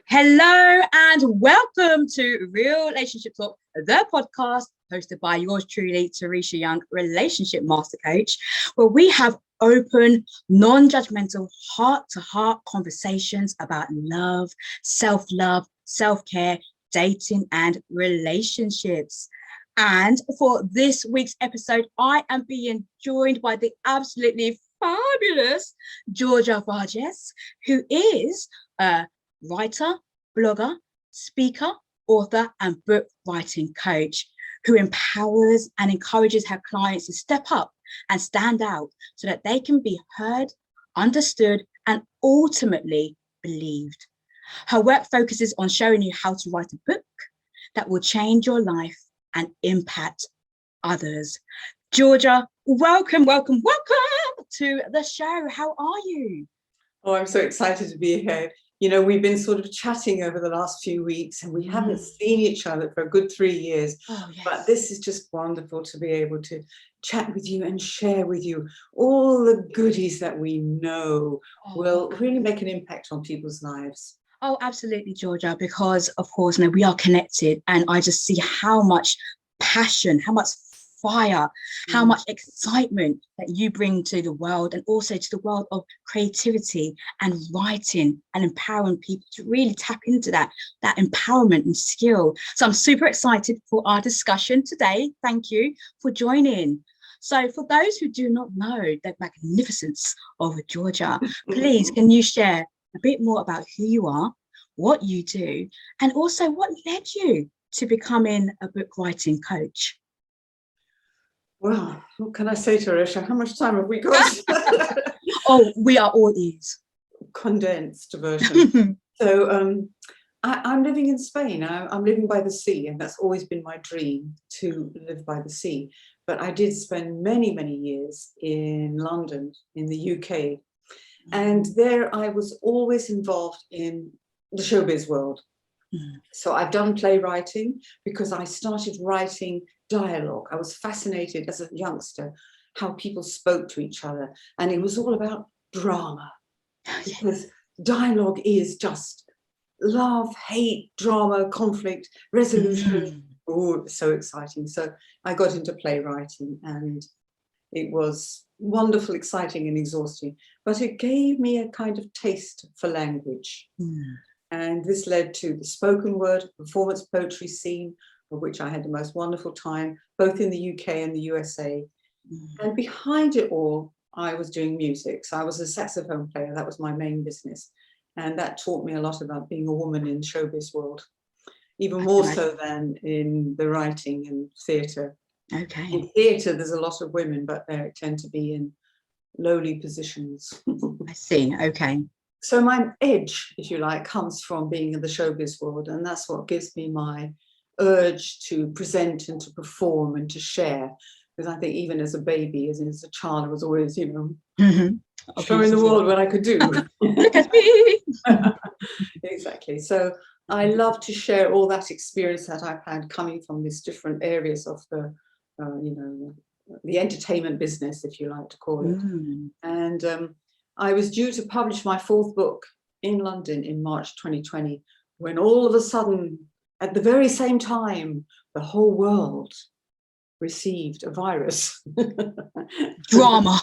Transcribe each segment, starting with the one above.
Hello and welcome to Real-Ationship Talk, the podcast hosted by yours truly, Teresa Young, relationship master coach, where we have open, non-judgmental, heart-to-heart conversations about love, self-love, self-care, dating, and relationships. And for this week's episode, I am being joined by the absolutely fabulous Georgia Varjas, who is a writer, blogger, speaker, author, and book writing coach who empowers and encourages her clients to step up and stand out so that they can be heard, understood, and ultimately believed. Her work focuses on showing you how to write a book that will change your life and impact others. Georgia, welcome to the show. How are you? Oh, I'm so excited to be here. You know, we've been sort of chatting over the last few weeks and we haven't seen each other for a good 3 years. Oh, yes. But this is just wonderful to be able to chat with you and share with you all the goodies that we know will really make an impact on people's lives. Oh, absolutely, Georgia, because of course, we are connected and I just see how much passion, how much fire, how much excitement that you bring to the world and also to the world of creativity and writing and empowering people to really tap into that empowerment and skill. So I'm super excited for our discussion today. Thank you for joining. So for those who do not know the magnificence of Georgia, please can you share a bit more about who you are, what you do, and also what led you to becoming a book writing coach? Well, what can I say, Teresa? How much time have we got? Oh, we are all ears. Condensed version. So I'm living in Spain. I'm living by the sea, and that's always been my dream, to live by the sea. But I did spend many, many years in London, in the UK. And there I was always involved in the showbiz world. So I've done playwriting because I started writing dialogue. I was fascinated as a youngster how people spoke to each other. And it was all about drama. Because dialogue is just love, hate, drama, conflict, resolution. Oh, it was so exciting. So I got into playwriting and it was wonderful, exciting and exhausting, but it gave me a kind of taste for language. And this led to the spoken word performance poetry scene, of which I had the most wonderful time, both in the UK and the USA. And behind it all, I was doing music. So I was a saxophone player. That was my main business. And that taught me a lot about being a woman in the showbiz world, even more so than in the writing and theatre. Okay. In theatre, there's a lot of women, but they tend to be in lowly positions. I see. Okay. So my edge, if you like, comes from being in the showbiz world, and that's what gives me my urge to present and to perform and to share. Because I think even as a baby, as a child, I was always, showing the world what I could do. Look at me. Exactly. So I love to share all that experience that I've had coming from these different areas of the entertainment business, if you like to call it. And I was due to publish my 4th book in London in March 2020, when all of a sudden, at the very same time, the whole world received a virus. Drama.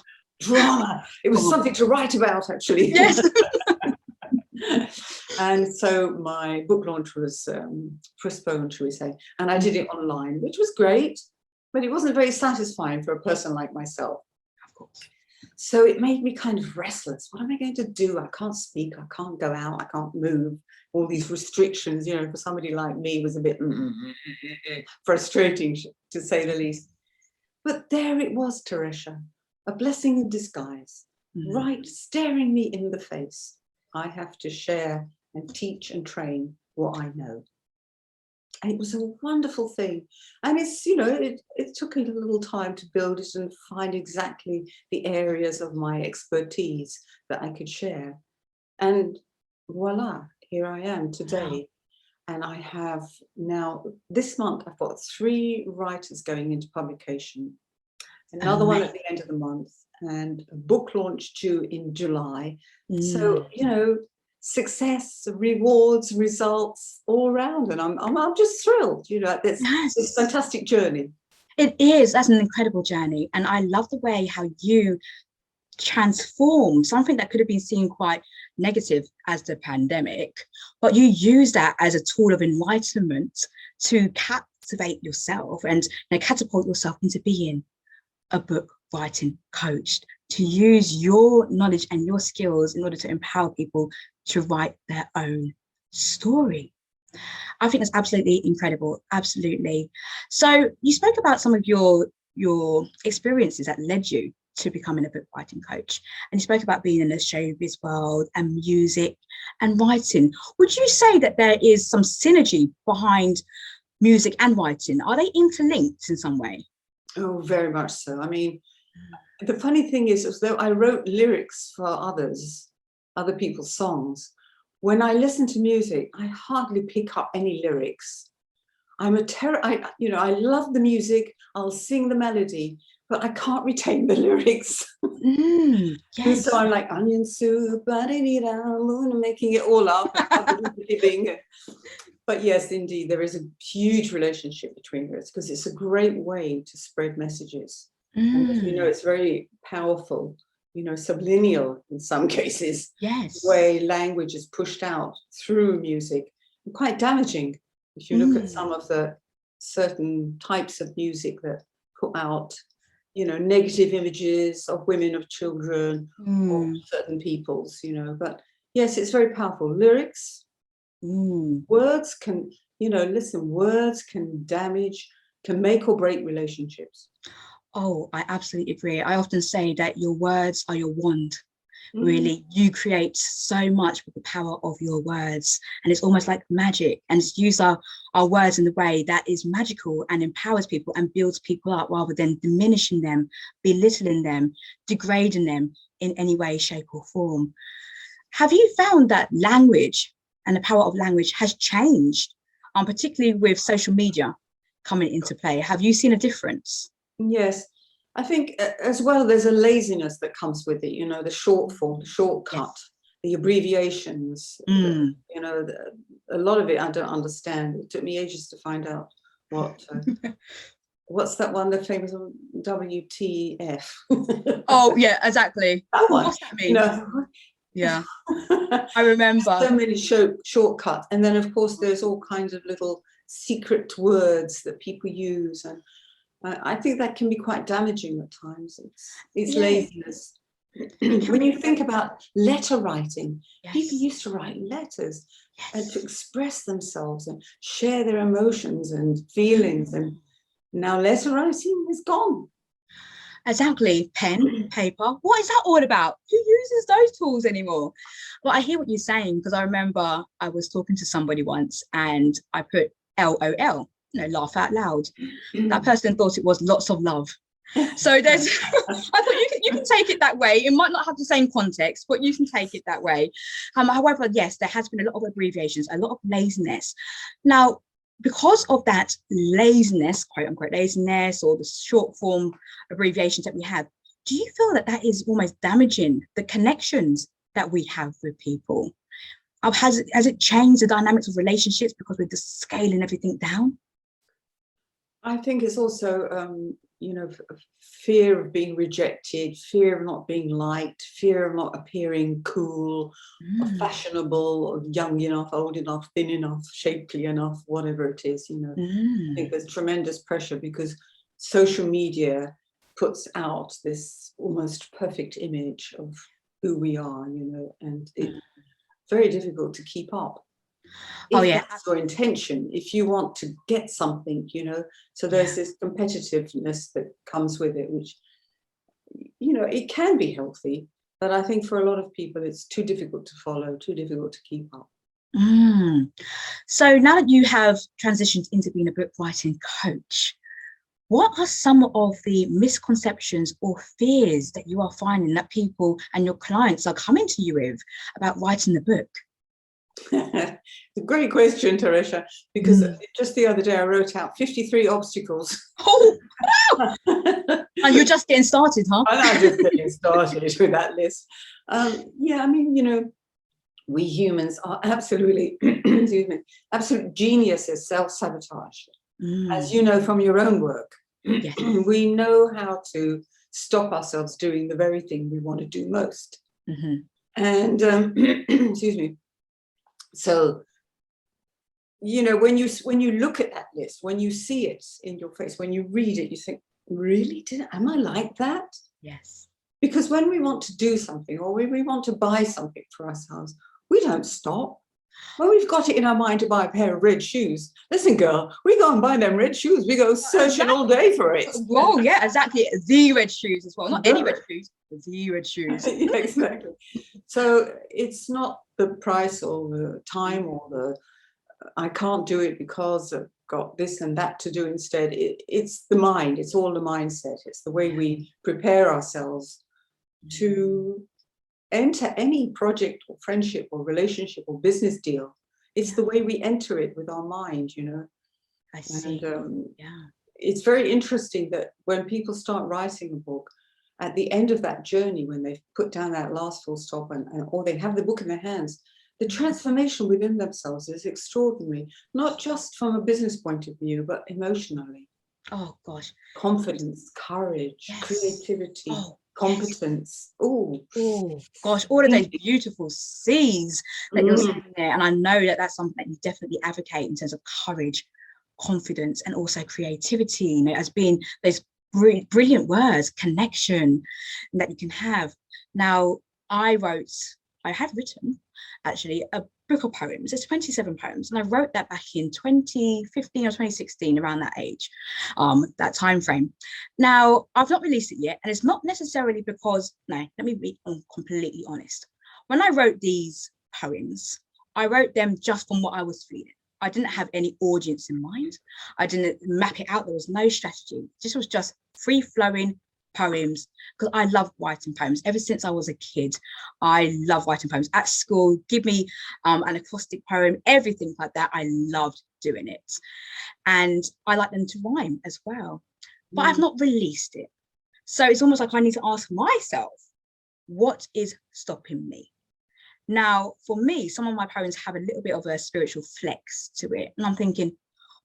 It was something to write about, actually. Yes. And so my book launch was postponed, shall we say, and I did it online, which was great, but it wasn't very satisfying for a person like myself. Of course. So it made me kind of restless. What am I going to do? I can't speak, I can't go out, I can't move. All these restrictions, for somebody like me was a bit frustrating, to say the least. But there it was, Teresa, a blessing in disguise, right staring me in the face. I have to share and teach and train what I know. And it was a wonderful thing. And it's, it took a little time to build it and find exactly the areas of my expertise that I could share. And voila, here I am today. And I have now, this month, I've got 3 writers going into publication, another one at the end of the month, and a book launch due in July. So, success, rewards, results all around, and I'm just thrilled, at this fantastic journey. It is. That's an incredible journey, and I love the way how you transform something that could have been seen quite negative as the pandemic, but you use that as a tool of enlightenment to captivate yourself and catapult yourself into being a book writing coach, to use your knowledge and your skills in order to empower people to write their own story. I think that's absolutely incredible. Absolutely. So you spoke about some of your experiences that led you to becoming a book writing coach, and you spoke about being in the showbiz world and music and writing. Would you say that there is some synergy behind music and writing? Are they interlinked in some way? Oh, very much so. I mean, the funny thing is, as though I wrote lyrics for other people's songs, when I listen to music, I hardly pick up any lyrics. I love the music, I'll sing the melody, but I can't retain the lyrics. Yes. And so I'm like, onion soup, making it all up. But yes, indeed, there is a huge relationship between us, because it's a great way to spread messages. And as we know, it's very powerful, subliminal in some cases. Yes. The way language is pushed out through music, and quite damaging if you look at some of the certain types of music that put out, negative images of women, of children, or certain peoples, But yes, it's very powerful. Lyrics, words can, words can damage, can make or break relationships. Oh, I absolutely agree. I often say that your words are your wand. Really, you create so much with the power of your words, and it's almost like magic, and it's use our words in the way that is magical and empowers people and builds people up, rather than diminishing them, belittling them, degrading them in any way, shape or form. Have you found that language and the power of language has changed, particularly with social media coming into play? Have you seen a difference? Yes, I think as well, there's a laziness that comes with it, the short form, the shortcut, the abbreviations, a lot of it I don't understand. It took me ages to find out what's that one, the famous one, WTF. Oh, yeah, exactly. That one. What's that mean? Yeah, I remember. So many shortcuts. And then, of course, there's all kinds of little secret words that people use, and I think that can be quite damaging at times. It's laziness. When you think about letter writing, people used to write letters and to express themselves and share their emotions and feelings, and now letter writing is gone. Exactly. Pen, paper. What is that all about? Who uses those tools anymore? Well, I hear what you're saying, because I remember I was talking to somebody once and I put LOL, laugh out loud. That person thought it was lots of love. So there's, I thought you can take it that way. It might not have the same context, but you can take it that way. However, yes, there has been a lot of abbreviations, a lot of laziness. Now, because of that laziness, quote unquote laziness, or the short form abbreviations that we have, do you feel that that is almost damaging the connections that we have with people? Has it changed the dynamics of relationships because we're just scaling everything down? I think it's also, fear of being rejected, fear of not being liked, fear of not appearing cool, or fashionable, or young enough, old enough, thin enough, shapely enough, whatever it is. I think there's tremendous pressure because social media puts out this almost perfect image of who we are, and it's very difficult to keep up. If that's your intention, if you want to get something, so there's this competitiveness that comes with it, which, it can be healthy, but I think for a lot of people, it's too difficult to follow, too difficult to keep up. So now that you have transitioned into being a book writing coach, what are some of the misconceptions or fears that you are finding that people and your clients are coming to you with about writing the book? It's a great question, Teresa, because just the other day I wrote out 53 obstacles. Oh, wow. And you're just getting started, huh? I'm just getting started with that list. we humans are absolutely, excuse me, absolute geniuses, self-sabotage. As you know from your own work, Yes. we know how to stop ourselves doing the very thing we want to do most. And excuse me. So, you know, when you look at that list, when you see it in your face, when you read it, you think, really, am I like that? Yes. Because when we want to do something, or we want to buy something for ourselves, we don't stop. When we've got it in our mind to buy a pair of red shoes, listen, girl, we go and buy them red shoes. We go searching all day for it. Well, yeah, exactly. The red shoes as well. Not any red shoes, the red shoes. Yeah, exactly. So it's not the price or the time or the I can't do it because I've got this and that to do instead. It's the mind. It's all the mindset. It's the way we prepare ourselves to enter any project or friendship or relationship or business deal. It's the way we enter it with our mind, you know. I see. And Yeah. it's very interesting that when people start writing a book, at the end of that journey, when they've put down that last full stop or they have the book in their hands, the transformation within themselves is extraordinary, not just from a business point of view, but emotionally. Oh, gosh. Confidence, courage, Yes. creativity, Oh, competence. Oh, gosh, all of those beautiful C's that you're saying there. And I know that that's something that you definitely advocate in terms of courage, confidence, and also creativity, you know, as being those brilliant words, connection that you can have. Now, I had written actually a book of poems. It's 27 poems, and I wrote that back in 2015 or 2016, around that age, that time frame. Now, I've not released it yet, and it's not necessarily because, no, let me be completely honest. When I wrote these poems, I wrote them just from what I was feeling. I didn't have any audience in mind. I didn't map it out. There was no strategy. This was just free-flowing poems, because I love writing poems. Ever since I was a kid, I love writing poems. At school, give me an acrostic poem, everything like that. I loved doing it. And I like them to rhyme as well. But I've not released it. So it's almost like I need to ask myself, what is stopping me? Now, for me, some of my poems have a little bit of a spiritual flex to it. And I'm thinking,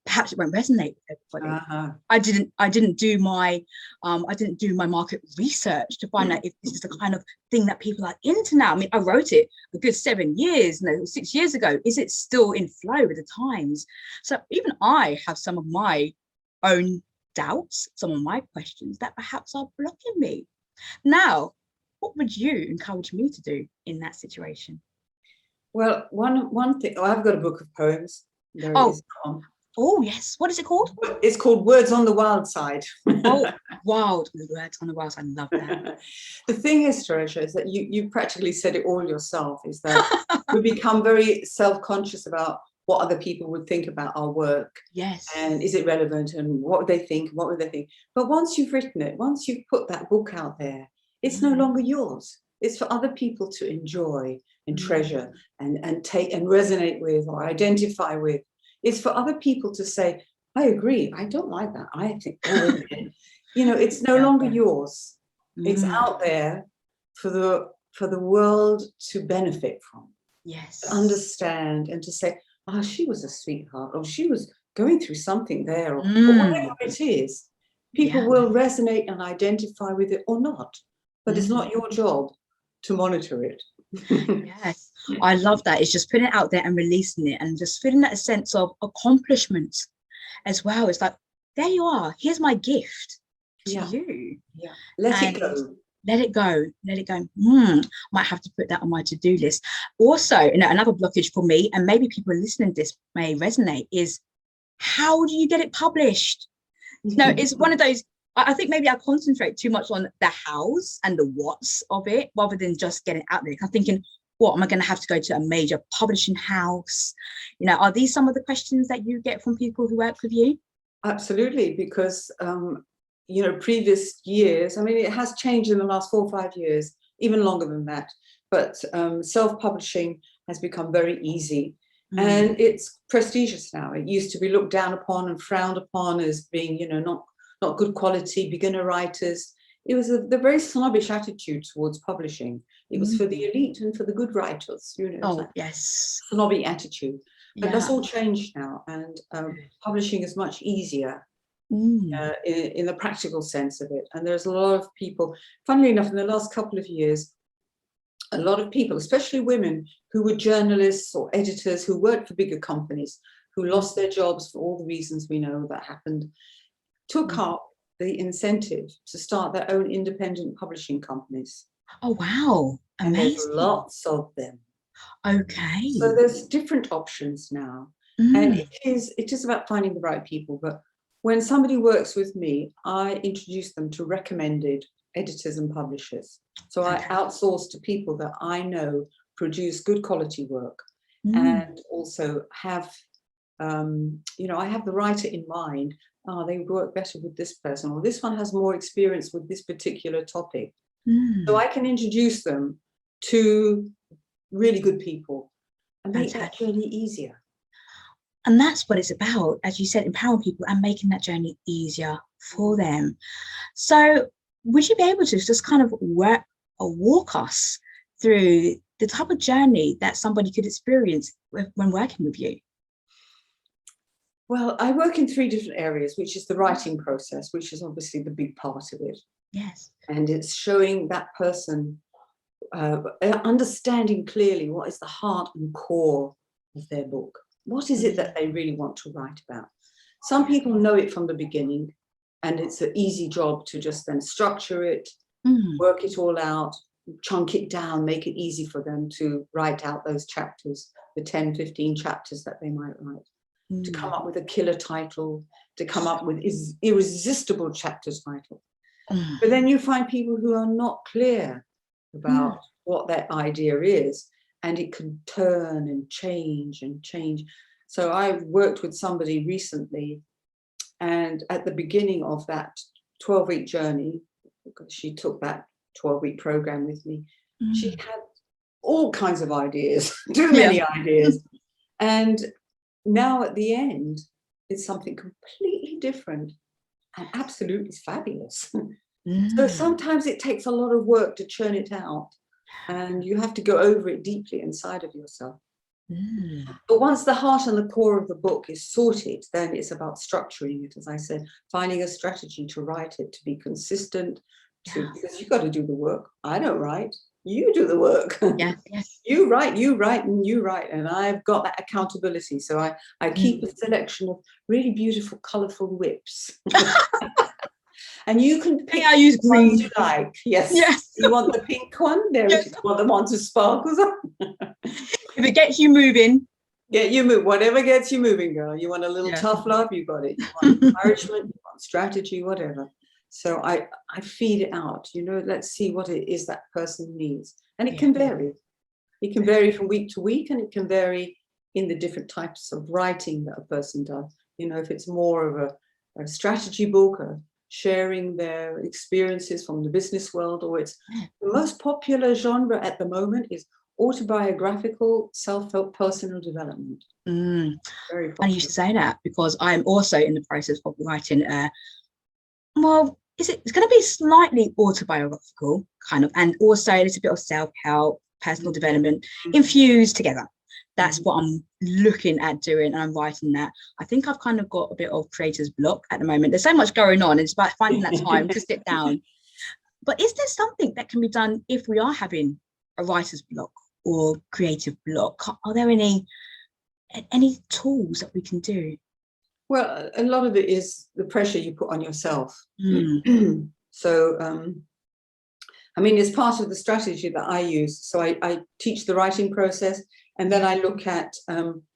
perhaps it won't resonate with everybody. I didn't do my market research to find out if this is the kind of thing that people are into now. I mean, I wrote it a good 7 years, 6 years ago. Is it still in flow with the times? So even I have some of my own doubts, some of my questions that perhaps are blocking me. Now, what would you encourage me to do in that situation? Well, one thing, I've got a book of poems. There it is. Oh, yes. What is it called? It's called Words on the Wild Side. Oh, wild. Words on the Wild Side. I love that. The thing is, Treasure, is that you practically said it all yourself, is that we become very self-conscious about what other people would think about our work. Yes. And is it relevant, and what would they think? What would they think? But once you've written it, once you've put that book out there, it's no longer yours. It's for other people to enjoy and treasure and take and resonate with or identify with. It's for other people to say, I agree, I don't like that. I think, you know, it's no longer yours. It's out there for the world to benefit from. Yes. To understand and to say, oh, she was a sweetheart, or she was going through something there, or whatever it is. People will resonate and identify with it or not. But it's not your job to monitor it. Yes, I love that. It's just putting it out there and releasing it, and just feeling that sense of accomplishment as well. It's like, there you are. Here's my gift to you. Yeah. Let it go. Let it go. Let it go. Might have to put that on my to-do list. Also, you know, another blockage for me, and maybe people listening to this may resonate, is how do you get it published? No, it's one of those. I think maybe I concentrate too much on the hows and the whats of it rather than just getting it out there. I'm thinking, what am I going to have to go to a major publishing house? You know, are these some of the questions that you get from people who work with you? Absolutely, because you know, previous years, I mean, it has changed in the last 4 or 5 years, even longer than that. But self-publishing has become very easy. And it's prestigious now. It used to be looked down upon and frowned upon as being, you know, not good quality, beginner writers. it was the very snobbish attitude towards publishing. It was for the Mm. elite and for the good writers, you know, Oh, yes. snobby attitude. But that's Yeah. all changed now, and publishing is much easier Mm. in the practical sense of it. And there's a lot of people, funnily enough, in the last couple of years, a lot of people, especially women who were journalists or editors who worked for bigger companies, who lost their jobs for all the reasons we know that happened, took up the incentive to start their own independent publishing companies. Oh, wow. And there's Amazing. lots of them. Okay. So there's different options now. And it is about finding the right people. But when somebody works with me, I introduce them to recommended editors and publishers. So I outsource to people that I know produce good quality work and also have, you know, I have the writer in mind. They would work better with this person, or this one has more experience with this particular topic. So I can introduce them to really good people and make that journey easier. And that's what it's about, as you said, empowering people and making that journey easier for them. So would you be able to just kind of walk us through the type of journey that somebody could experience when working with you? Well, I work in 3 different areas, which is the writing process, which is obviously the big part of it. Yes. And it's showing that person, understanding clearly what is the heart and core of their book. What is it that they really want to write about? Some people know it from the beginning, and it's an easy job to just then structure it, work it all out, chunk it down, make it easy for them to write out those chapters, the 10, 15 chapters that they might write, to come up with a killer title, to come up with irresistible chapter title. But then you find people who are not clear about what that idea is, and it can turn and change and change. So I worked with somebody recently, and at the beginning of that 12-week journey, because she took that 12-week program with me, she had all kinds of ideas, too many ideas. And now at the end, it's something completely different and absolutely fabulous. So sometimes it takes a lot of work to churn it out, and you have to go over it deeply inside of yourself. But once the heart and the core of the book is sorted, then it's about structuring it, as I said, finding a strategy to write it, to be consistent, because you've got to do the work. I don't write, you do the work. You write, and you write, and I've got that accountability. So I keep a selection of really beautiful, colourful whips. And you can pick I use green. ones you like. Yes. You want the pink one? There it is. You want the one to sparkles on? If it gets you moving. Get you move. Whatever gets you moving, girl. You want a little tough love? You got it. You want encouragement? You want strategy? Whatever. So I feed it out. You know, let's see what it is that person needs, and it can vary. It can vary from week to week, and it can vary in the different types of writing that a person does. You know, if it's more of a strategy book, sharing their experiences from the business world, or it's the most popular genre at the moment is autobiographical self-help personal development. Very popular. And you should say that, because I'm also in the process of writing well, it's going to be slightly autobiographical kind of, and also a little bit of self-help, personal development infused together. That's what I'm looking at doing, and I'm writing that. I think I've kind of got a bit of creator's block at the moment. There's so much going on. It's about finding that time to sit down. But is there something that can be done if we are having a writer's block or creative block? Are there any tools that we can do? Well, a lot of it is the pressure you put on yourself. So, I mean, it's part of the strategy that I use. So I teach the writing process, and then I look at,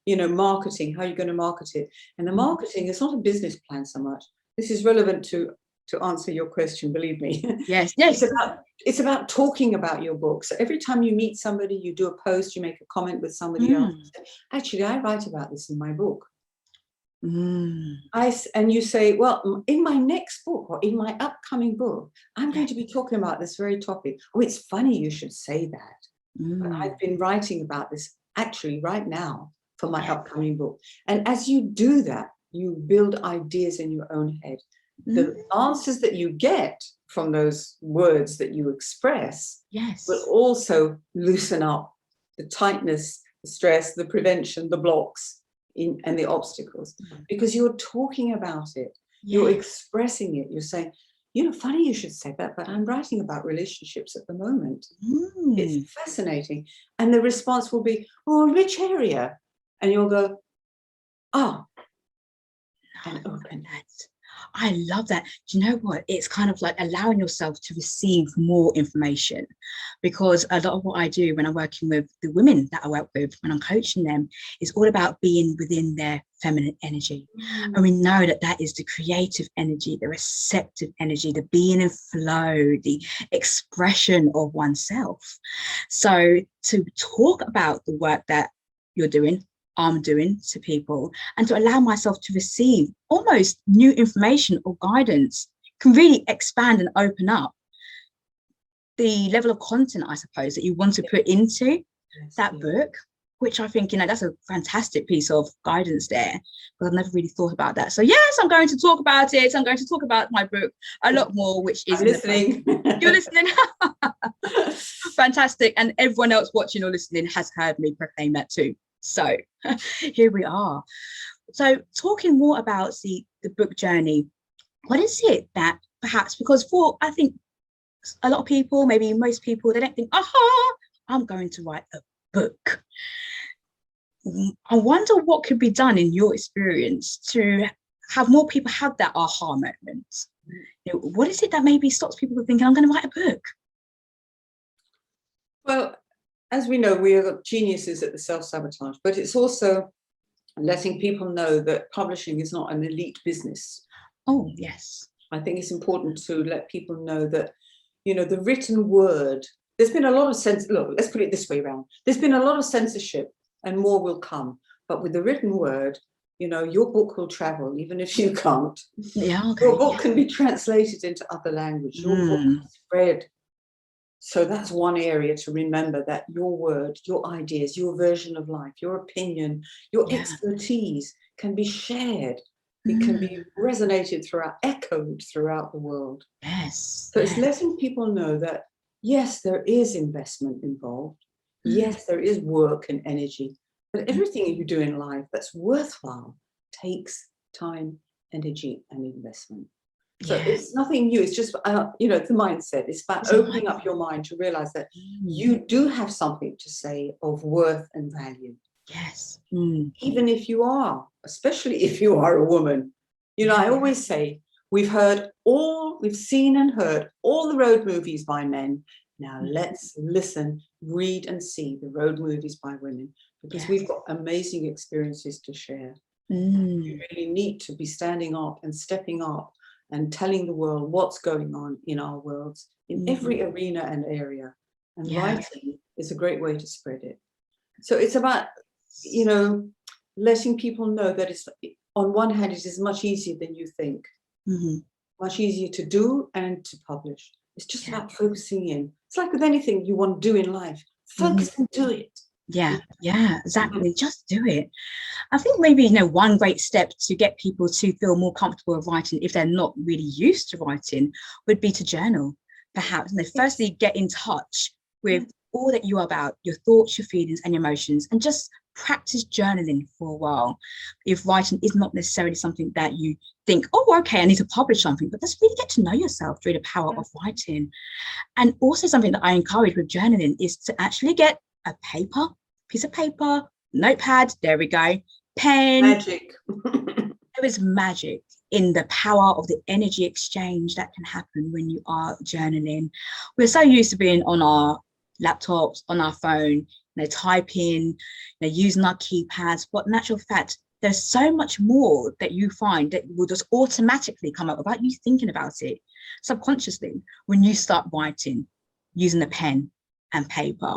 you know, marketing, how you're going to market it. And the marketing is not a business plan so much. This is relevant to answer your question, believe me. Yes. It's about talking about your book. So every time you meet somebody, you do a post, you make a comment with somebody else. Actually, I write about this in my book. And you say, well, in my next book or in my upcoming book, I'm going to be talking about this very topic. Oh, it's funny you should say that. But I've been writing about this actually right now for my upcoming book. And as you do that, you build ideas in your own head. the answers that you get from those words that you express Yes. will also loosen up the tightness, the stress, the prevention, the blocks and the obstacles, because you're talking about it, you're expressing it, you're saying, you know, funny you should say that, but I'm writing about relationships at the moment. It's fascinating. And the response will be, oh, which area? And you'll go, oh, and open that. I love that. Do you know what? It's kind of like allowing yourself to receive more information, because a lot of what I do when I'm working with the women that I work with, when I'm coaching them, is all about being within their feminine energy. And we know that that is the creative energy, the receptive energy, the being in flow, the expression of oneself. So to talk about the work that you're doing, I'm doing to people, and to allow myself to receive almost new information or guidance can really expand and open up the level of content, I suppose, that you want to put into that book, which I think, you know, that's a fantastic piece of guidance there, because I've never really thought about that. So yes, I'm going to talk about it. I'm going to talk about my book a lot more, which is listening. You're listening. Fantastic. And everyone else watching or listening has heard me proclaim that too. So here we are. So talking more about the book journey, what is it that perhaps, because for, I think a lot of people, maybe most people, they don't think, aha, I'm going to write a book. I wonder what could be done in your experience to have more people have that aha moment. You know, what is it that maybe stops people from thinking, I'm going to write a book? Well, as we know, we are geniuses at the self-sabotage, but it's also letting people know that publishing is not an elite business. Oh, yes. I think it's important to let people know that, you know, the written word, there's been a lot of look, let's put it this way around. There's been a lot of censorship, and more will come. But with the written word, you know, your book will travel, even if you can't. Yeah, okay. Your book can be translated into other language. Your book can spread. So that's one area to remember, that your word, your ideas, your version of life, your opinion, your expertise can be shared. It can be resonated throughout, echoed throughout the world. Yes. So it's letting people know that, yes, there is investment involved. Yes, there is work and energy, but everything you do in life that's worthwhile takes time, energy, and investment. So it's nothing new. It's just, you know, the mindset. It's about opening up your mind to realize that you do have something to say of worth and value. Yes. Even if you are, especially if you are a woman. You know, I always say, we've seen and heard all the road movies by men. Now let's listen, read and see the road movies by women, because we've got amazing experiences to share. You really need to be standing up and stepping up and telling the world what's going on in our worlds, in every arena and area. And writing is a great way to spread it. So it's about, you know, letting people know that it's, on one hand, it is much easier than you think. Much easier to do and to publish. It's just about focusing in. It's like with anything you want to do in life. Focus and do it. Yeah, exactly. Just do it. I think maybe, you know, one great step to get people to feel more comfortable with writing, if they're not really used to writing, would be to journal. Perhaps, and firstly, get in touch with all that you are about, your thoughts, your feelings, and your emotions, and just practice journaling for a while. If writing is not necessarily something that you think, oh, okay, I need to publish something, but just really get to know yourself through the power of writing. And also something that I encourage with journaling is to actually get a piece of paper, notepad, there we go, pen. Magic. There is magic in the power of the energy exchange that can happen when you are journaling. We're so used to being on our laptops, on our phone, you know, typing, you know, using our keypads, but in actual fact, there's so much more that you find that will just automatically come up without you thinking about it subconsciously when you start writing using a pen and paper.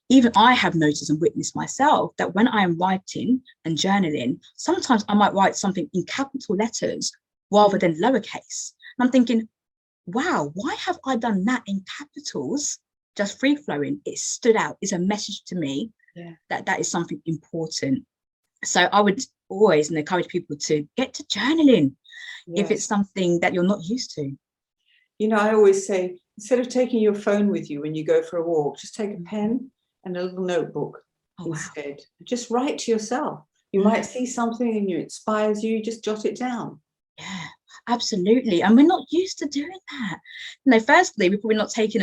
Even I have noticed and witnessed myself that when I am writing and journaling, sometimes I might write something in capital letters rather than lowercase. And I'm thinking, wow, why have I done that in capitals? Just free flowing. It stood out. It's a message to me that is something important. So I would always encourage people to get to journaling. if it's something that you're not used to. You know, I always say, instead of taking your phone with you when you go for a walk, just take a pen and a little notebook instead. Wow. Just write to yourself. You might see something and it inspires you, just jot it down. Yeah, absolutely. And we're not used to doing that. You know, firstly, we're probably not taking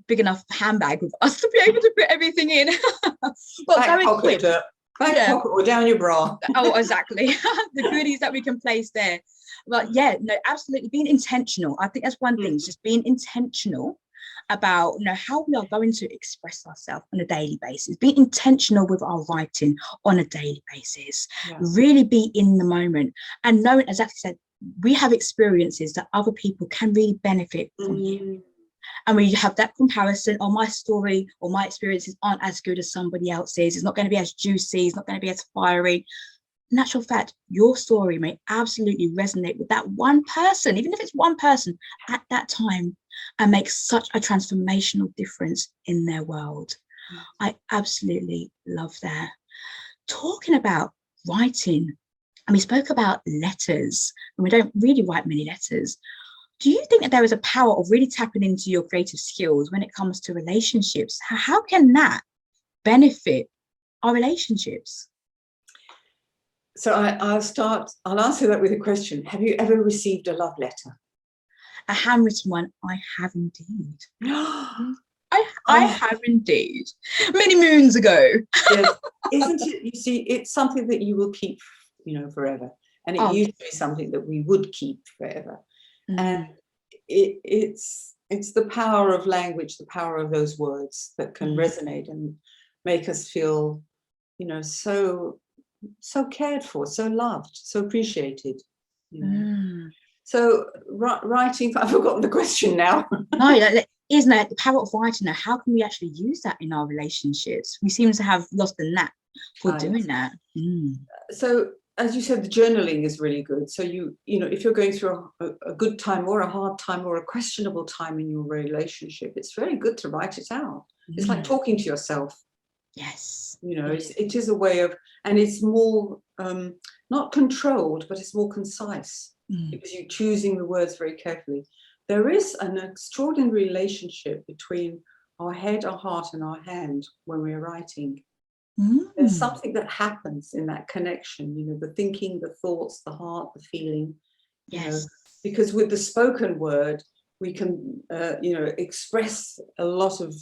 big enough handbag with us to be able to put everything in. Well, back pocket or down your bra. Oh, exactly. The goodies that we can place there. But yeah, no, absolutely. Being intentional. I think that's one thing, just being intentional about, you know, how we are going to express ourselves on a daily basis. Be intentional with our writing on a daily basis. Really be in the moment and knowing, as I said, we have experiences that other people can really benefit from you. And we have that comparison, oh, my story or my experiences aren't as good as somebody else's. It's not going to be as juicy. It's not going to be as fiery. In actual fact, your story may absolutely resonate with that one person, even if it's one person at that time, and make such a transformational difference in their world. I absolutely love that. Talking about writing, and we spoke about letters, and we don't really write many letters. Do you think that there is a power of really tapping into your creative skills when it comes to relationships? How can that benefit our relationships? So I'll answer that with a question. Have you ever received a love letter? A handwritten one? I have indeed. I have indeed. Many moons ago. Yes. Isn't it? You see, it's something that you will keep, you know, forever. And it used to be something that we would keep forever. And it's the power of language, the power of those words that can resonate and make us feel, you know, so cared for, so loved, so appreciated. You know? So writing, I've forgotten the question now. No, isn't it the power of writing? Now, how can we actually use that in our relationships? We seem to have lost the knack for doing that. So, as you said, the journaling is really good. So you know, if you're going through a good time or a hard time or a questionable time in your relationship, it's very good to write it out. It's like talking to yourself. Yes. You know, it is a way of, and it's more not controlled, but it's more concise because you're choosing the words very carefully. There is an extraordinary relationship between our head, our heart, and our hand when we're writing. There's something that happens in that connection, you know, the thinking, the thoughts, the heart, the feeling. You know, because with the spoken word, we can, you know, express a lot of,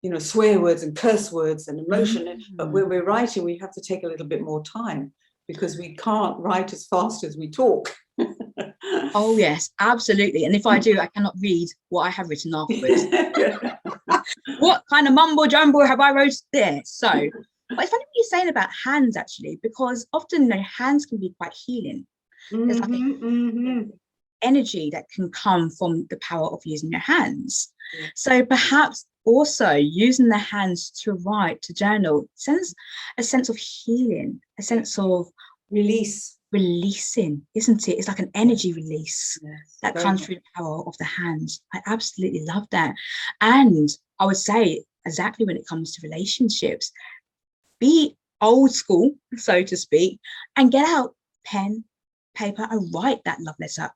you know, swear words and curse words and emotion. But when we're writing, we have to take a little bit more time because we can't write as fast as we talk. Oh, yes, absolutely. And if I do, I cannot read what I have written afterwards. What kind of mumbo jumbo have I wrote there? So, but it's funny what you're saying about hands, actually, because often, you know, hands can be quite healing. There's like energy that can come from the power of using your hands. So perhaps also using the hands to write, to journal, sends a sense of healing, a sense of releasing, isn't it? It's like an energy release that comes through the power of the hands. I absolutely love that. And I would say, exactly when it comes to relationships, be old school, so to speak, and get out pen, paper, and write that love letter.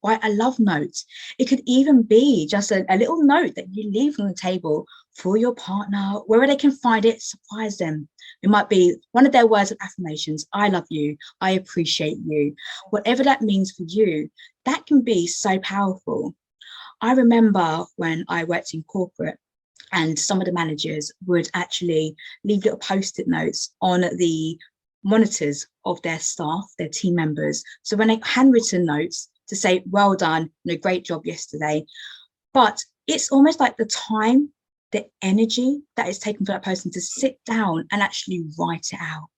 Write a love note. It could even be just a little note that you leave on the table for your partner, wherever they can find it. Surprise them. It might be one of their words of affirmations. I love you. I appreciate you. Whatever that means for you, that can be so powerful. I remember when I worked in corporate, and some of the managers would actually leave little post-it notes on the monitors of their staff, their team members. So when they handwritten notes to say, well done, you know, great job yesterday. But it's almost like the time, the energy that is taken for that person to sit down and actually write it out.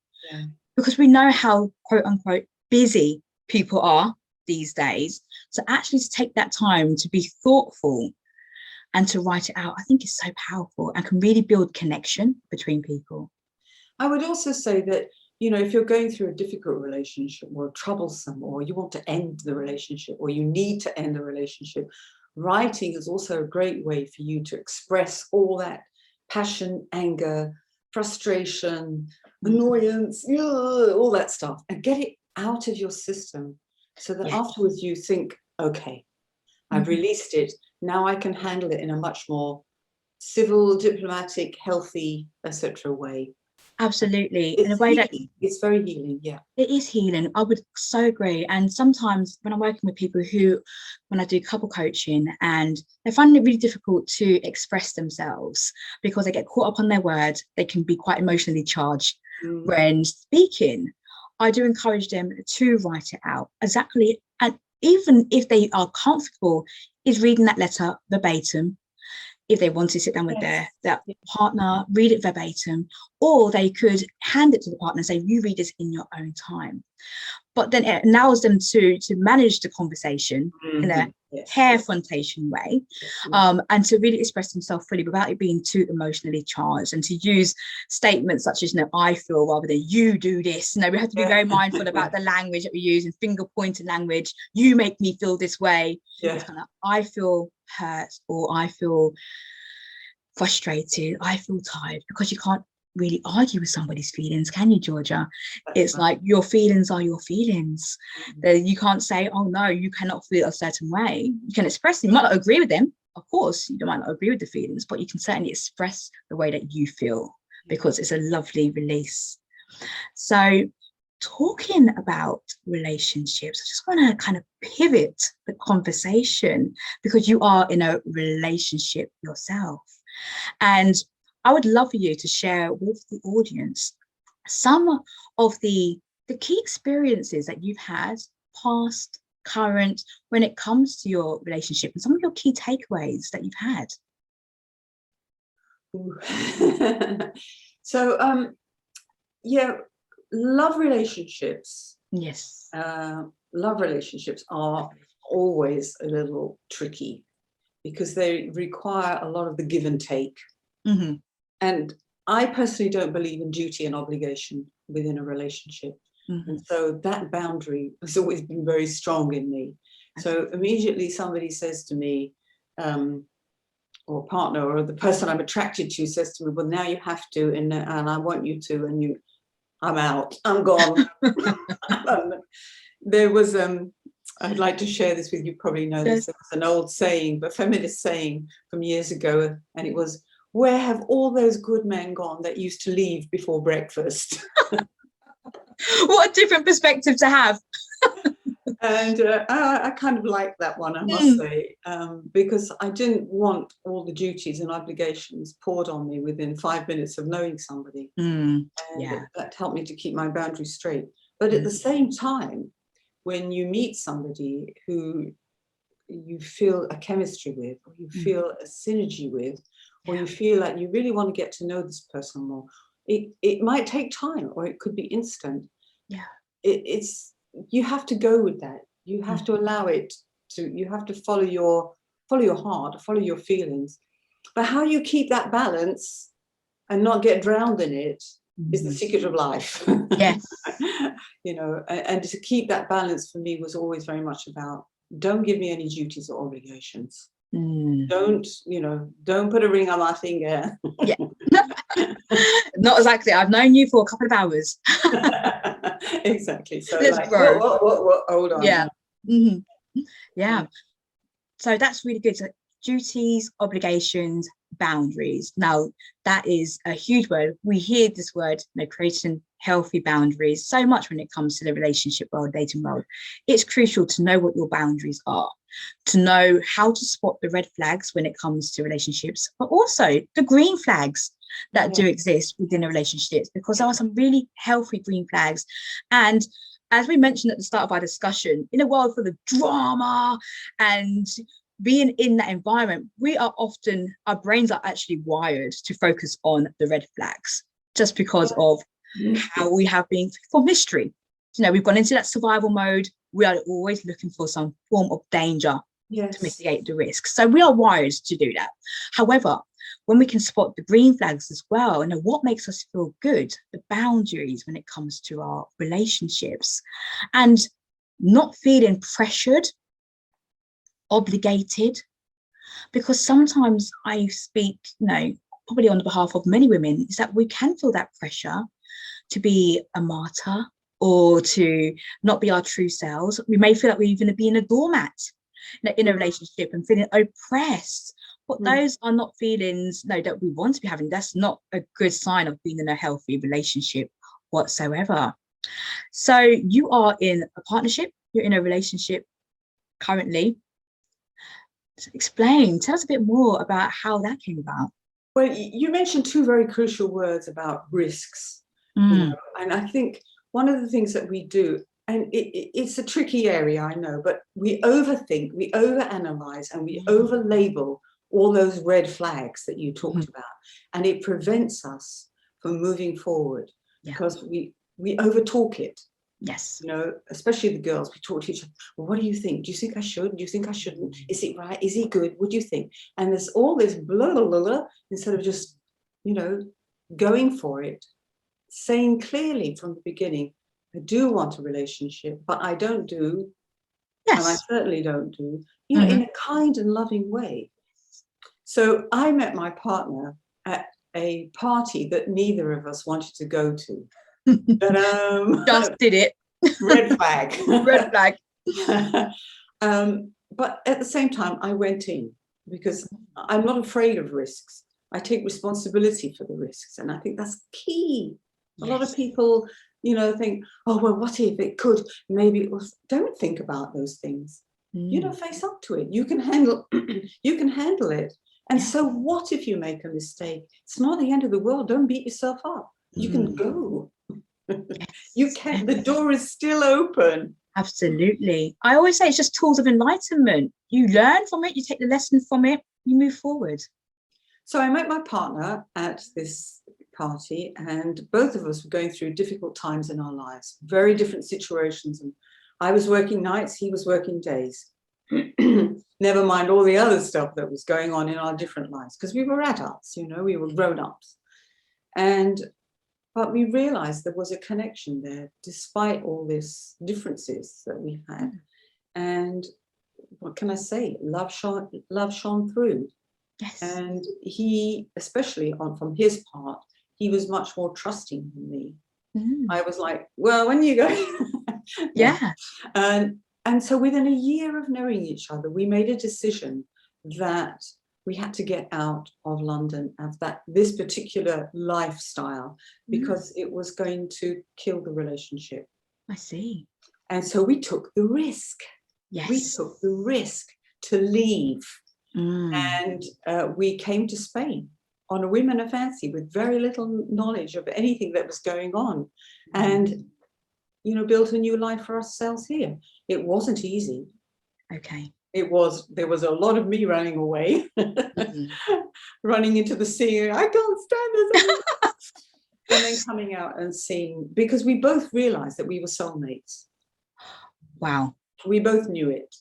Because we know how, quote unquote, busy people are these days. So actually to take that time to be thoughtful and to write it out, I think is so powerful and can really build connection between people. I would also say that, you know, if you're going through a difficult relationship or troublesome, or you want to end the relationship, or you need to end the relationship, writing is also a great way for you to express all that passion, anger, frustration, annoyance, all that stuff, and get it out of your system, so that afterwards you think, okay, I've released it. Now I can handle it in a much more civil, diplomatic, healthy, etc. way. Absolutely. In a It's way that healing. It's very healing. Yeah. it is healing. I would so agree. And sometimes when I'm working with people who, when I do couple coaching, and they find it really difficult to express themselves because they get caught up on their words, they can be quite emotionally charged when speaking. I do encourage them to write it out exactly. And even if they are comfortable, is reading that letter verbatim. If they want to sit down with their partner, read it verbatim, or they could hand it to the partner and say, you read this in your own time. But then it allows them to manage the conversation in a carefrontation way, and to really express themselves fully without it being too emotionally charged, and to use statements such as, I feel, rather than you do this. We have to be very mindful about the language that we use, and finger pointed language. You make me feel this way. It's kind of, I feel hurt, or I feel frustrated, I feel tired, because you can't really argue with somebody's feelings, can you, Georgia? It's like, your feelings are your feelings. You can't say, oh no, you cannot feel a certain way. You can express them. You might not agree with them, of course, you might not agree with the feelings, but you can certainly express the way that you feel, because it's a lovely release. So talking about relationships, I just want to kind of pivot the conversation, because you are in a relationship yourself. And I would love for you to share with the audience some of the key experiences that you've had, past, current, when it comes to your relationship, and some of your key takeaways that you've had. So, love relationships. Yes. Love relationships are always a little tricky, because they require a lot of the give and take. And I personally don't believe in duty and obligation within a relationship. And so that boundary has always been very strong in me. So immediately somebody says to me, or partner, or the person I'm attracted to says to me, well, now you have to, and I want you to, and I'm out, I'm gone. There was, I'd like to share this with you, probably know this. It was an old saying, but feminist saying from years ago, and it was, where have all those good men gone that used to leave before breakfast? What a different perspective to have. And I kind of like that one, I must say, because I didn't want all the duties and obligations poured on me within 5 minutes of knowing somebody. And that helped me to keep my boundaries straight. But at the same time, when you meet somebody who you feel a chemistry with, or you feel a synergy with, or you feel like you really want to get to know this person more, it might take time, or it could be instant. It's you have to go with that. You have to allow it to, you have to follow your heart, follow your feelings. But how you keep that balance and not get drowned in it is the secret of life. Yes. And to keep that balance for me was always very much about, don't give me any duties or obligations. Don't put a ring on my finger. Not exactly. I've known you for a couple of hours. Exactly. So let's like, grow. What, hold on. Yeah. So that's really good. So duties, obligations, boundaries. Now that is a huge word. We hear this word, creating healthy boundaries so much when it comes to the relationship world, dating world. It's crucial to know what your boundaries are, to know how to spot the red flags when it comes to relationships, but also the green flags that do exist within a relationship, because there are some really healthy green flags. And as we mentioned at the start of our discussion, in a world full of drama and being in that environment, our brains are actually wired to focus on the red flags, just because of how we have been for mystery. We've gone into that survival mode. We are always looking for some form of danger to mitigate the risk. So we are wired to do that. However, when we can spot the green flags as well, and what makes us feel good, the boundaries when it comes to our relationships, and not feeling pressured, obligated, because sometimes I speak, probably on behalf of many women, is that we can feel that pressure to be a martyr or to not be our true selves. We may feel like we're going to be in a doormat in a relationship and feeling oppressed. But those are not feelings, no, that we want to be having. That's not a good sign of being in a healthy relationship whatsoever. So you are in a partnership, you're in a relationship currently. So tell us a bit more about how that came about. Well, you mentioned two very crucial words about risks, you know, and I think one of the things that we do, and it's a tricky area, I know, but we overthink, we overanalyze, and we overlabel all those red flags that you talked about, and it prevents us from moving forward because we overtalk it. Yes. You know, especially the girls, we talk to each other. Well, what do you think? Do you think I should? Do you think I shouldn't? Is it right? Is he good? What do you think? And there's all this blah, blah, blah, blah, instead of just, you know, going for it, saying clearly from the beginning, I do want a relationship, but I don't do, and I certainly don't do, you know, in a kind and loving way. So I met my partner at a party that neither of us wanted to go to. But, just did it. Red flag. Red flag. But at the same time, I went in because I'm not afraid of risks. I take responsibility for the risks, and I think that's key. A lot of people, you know, think, oh, well, what if it could? Maybe it was. Don't think about those things. You know, face up to it. You can handle. You can handle it. And so, what if you make a mistake? It's not the end of the world. Don't beat yourself up. You can go. You can. The door is still open. Absolutely. I always say it's just tools of enlightenment. You learn from it, you take the lesson from it, you move forward. So I met my partner at this party, and both of us were going through difficult times in our lives, very different situations. And I was working nights, he was working days. Never mind all the other stuff that was going on in our different lives, because we were adults, you know, we were grown-ups. But we realized there was a connection there, despite all these differences that we had. And what can I say? Love shone through. Yes. And he, especially from his part, he was much more trusting than me. I was like, well, when you go? Yeah. And so within a year of knowing each other, we made a decision that we had to get out of London, of this particular lifestyle, because it was going to kill the relationship. I see. And so we took the risk. Yes. We took the risk to leave. And we came to Spain on a whim and a fancy with very little knowledge of anything that was going on. And, you know, built a new life for ourselves here. It wasn't easy. Okay. There was a lot of me running away, running into the sea. I can't stand this. And then coming out and seeing, because we both realized that we were soulmates. Wow. We both knew it,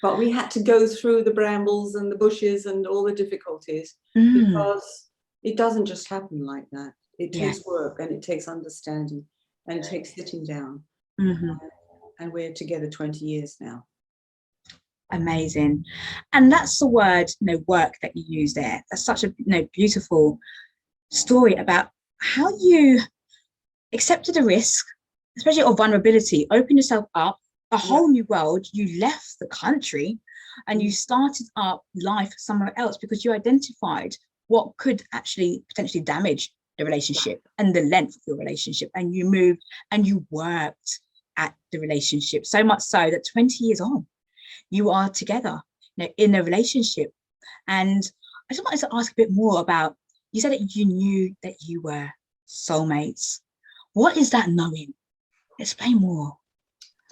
but we had to go through the brambles and the bushes and all the difficulties because it doesn't just happen like that. It takes work, and it takes understanding, and it takes sitting down. And we're together 20 years now. Amazing. And that's the word, you know, work, that you use there. That's such a, you know, beautiful story about how you accepted a risk, especially of vulnerability, open yourself up, a whole new world. You left the country and you started up life somewhere else because you identified what could actually potentially damage the relationship and the length of your relationship, and you moved and you worked at the relationship, so much so that 20 years on you are together, you know, in a relationship. And I just wanted to ask a bit more about, you said that you knew that you were soulmates. What is that knowing? Explain more.